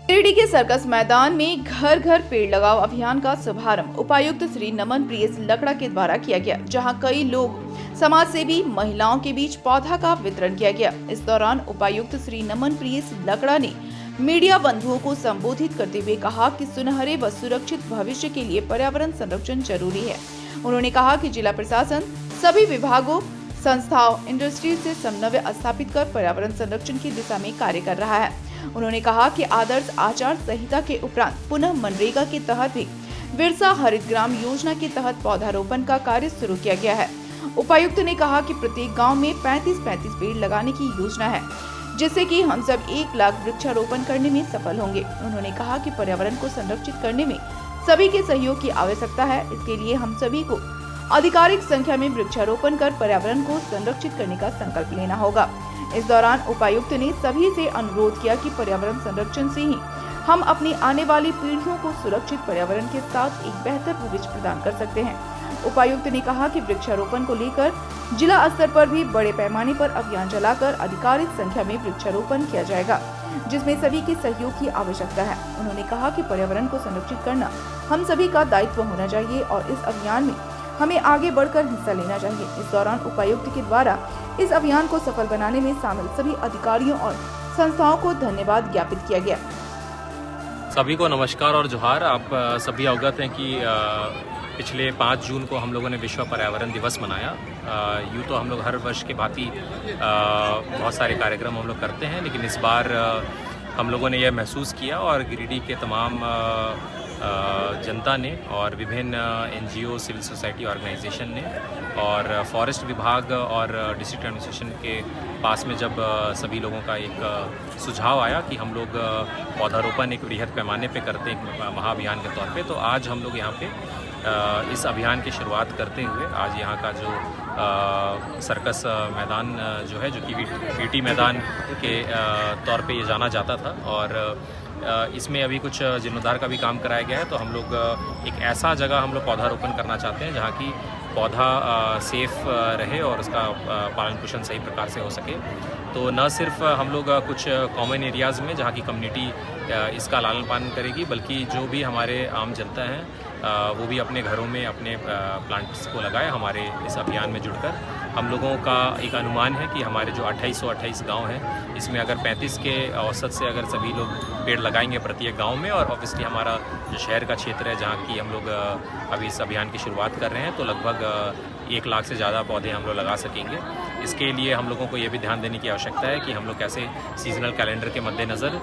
गिरिडीह के सर्कस मैदान में घर घर पेड़ लगाओ अभियान का शुभारंभ उपायुक्त श्री नमन प्रिय लकड़ा के द्वारा किया गया, जहां कई लोग समाज सेवी महिलाओं के बीच पौधा का वितरण किया गया। इस दौरान उपायुक्त श्री नमन प्रिय लकड़ा ने मीडिया बंधुओं को संबोधित करते हुए कहा कि सुनहरे व सुरक्षित भविष्य के लिए पर्यावरण संरक्षण जरूरी है। उन्होंने कहा कि जिला प्रशासन सभी विभागों, संस्थाओं, इंडस्ट्री से समन्वय स्थापित कर पर्यावरण संरक्षण की दिशा में कार्य कर रहा है। उन्होंने कहा कि आदर्श आचार संहिता के उपरांत पुनः मनरेगा के तहत भी बिरसा हरित ग्राम योजना के तहत पौधारोपण का कार्य शुरू किया गया है। उपायुक्त ने कहा कि प्रत्येक गांव में 35-35 पेड़ लगाने की योजना है, जिससे कि हम सब 1 लाख वृक्षारोपण करने में सफल होंगे। उन्होंने कहा कि पर्यावरण को संरक्षित करने में सभी के सहयोग की आवश्यकता है। इसके लिए हम सभी को आधिकारिक संख्या में वृक्षारोपण कर पर्यावरण को संरक्षित करने का संकल्प लेना होगा। इस दौरान उपायुक्त ने सभी से अनुरोध किया कि पर्यावरण संरक्षण से ही हम अपनी आने वाली पीढ़ियों को सुरक्षित पर्यावरण के साथ एक बेहतर भविष्य प्रदान कर सकते हैं। उपायुक्त ने कहा कि वृक्षारोपण को लेकर जिला स्तर पर भी बड़े पैमाने पर अभियान चलाकर आधिकारिक संख्या में वृक्षारोपण किया जाएगा, जिसमें सभी के सहयोग की आवश्यकता है। उन्होंने कहा कि पर्यावरण को संरक्षित करना हम सभी का दायित्व होना चाहिए और इस अभियान में हमें आगे बढ़कर हिस्सा लेना चाहिए। इस दौरान उपायुक्त के द्वारा इस अभियान को सफल बनाने में शामिल सभी अधिकारियों और संस्थाओं को धन्यवाद ज्ञापित किया गया। सभी को नमस्कार और जोहार। आप सभी अवगत हैं कि पिछले 5 जून को हम लोगों ने विश्व पर्यावरण दिवस मनाया। यूँ तो हम लोग हर वर्ष के भांति बहुत सारे कार्यक्रम हम लोग करते हैं, लेकिन इस बार हम लोगों ने यह महसूस किया और गिरिडीह के तमाम जनता ने और विभिन्न NGO, सिविल सोसाइटी ऑर्गेनाइजेशन ने और फॉरेस्ट विभाग और डिस्ट्रिक्ट एडमिनिस्ट्रेशन के पास में जब सभी लोगों का एक सुझाव आया कि हम लोग पौधारोपण एक वृहद पैमाने पे करते हैं महाअभियान के तौर पे, तो आज हम लोग यहाँ पे इस अभियान की शुरुआत करते हुए आज यहाँ का जो सर्कस मैदान जो है, जो कि VT मैदान के तौर पे ये जाना जाता था, और इसमें अभी कुछ जीर्णोद्धार का भी काम कराया गया है। तो हम लोग एक ऐसा जगह हम लोग पौधारोपण करना चाहते हैं जहाँ की पौधा सेफ रहे और उसका पालन पोषण सही प्रकार से हो सके। तो न सिर्फ हम लोग कुछ कॉमन एरियाज़ में जहाँ की कम्युनिटी इसका लालन पालन करेगी, बल्कि जो भी हमारे आम जनता हैं वो भी अपने घरों में अपने प्लांट्स को लगाए। हमारे इस अभियान में जुड़कर हम लोगों का एक अनुमान है कि हमारे जो 2828 गांव हैं, इसमें अगर 35 के औसत से अगर सभी लोग पेड़ लगाएंगे प्रत्येक गांव में, और ऑब्वियसली हमारा जो शहर का क्षेत्र है जहां की हम लोग अभी इस अभियान की शुरुआत कर रहे हैं, तो लगभग 1 लाख से ज़्यादा पौधे हम लोग लगा सकेंगे। इसके लिए हम लोगों को ये भी ध्यान देने की आवश्यकता है कि हम लोग कैसे सीजनल कैलेंडर के मद्देनज़र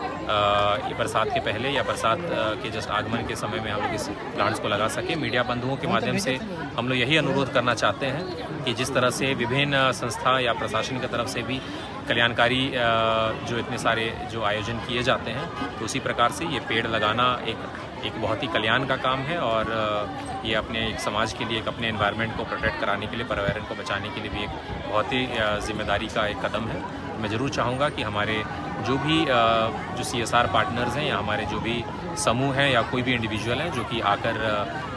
बरसात के पहले या बरसात के जस्ट आगमन के समय में हम लोग इस प्लांट्स को लगा सकें। मीडिया बंधुओं के माध्यम से हम लोग यही अनुरोध करना चाहते हैं कि जिस तरह से विभिन्न संस्था या प्रशासन की तरफ से भी कल्याणकारी जो इतने सारे जो आयोजन किए जाते हैं, तो उसी प्रकार से ये पेड़ लगाना एक बहुत ही कल्याण का काम है, और ये अपने एक समाज के लिए, एक अपने एनवायरनमेंट को प्रोटेक्ट कराने के लिए, पर्यावरण को बचाने के लिए भी एक बहुत ही जिम्मेदारी का एक कदम है। मैं ज़रूर चाहूँगा कि हमारे जो भी जो CSR पार्टनर्स हैं या हमारे जो भी समूह हैं या कोई भी इंडिविजुअल हैं जो कि आकर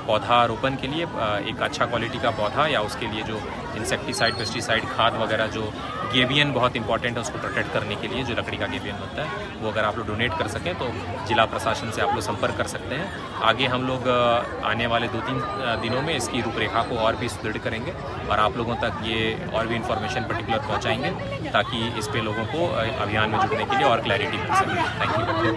पौधारोपण के लिए एक अच्छा क्वालिटी का पौधा या उसके लिए जो इंसेक्टिसाइड, पेस्टिसाइड, खाद वगैरह, जो गेबियन बहुत इंपॉर्टेंट है उसको प्रोटेक्ट करने के लिए, जो लकड़ी का गेबियन होता है, वो अगर आप लोग डोनेट कर सकें तो जिला प्रशासन से आप लोग संपर्क कर सकते हैं। आगे हम लोग आने वाले 2-3 दिनों में इसकी रूपरेखा को और भी सुदृढ़ करेंगे और आप लोगों तक ये और भी इन्फॉर्मेशन पर्टिकुलर पहुँचाएँगे, ताकि इस पे लोगों को अभियान में जुड़ने के लिए और क्लैरिटी मिल सके। Thank you.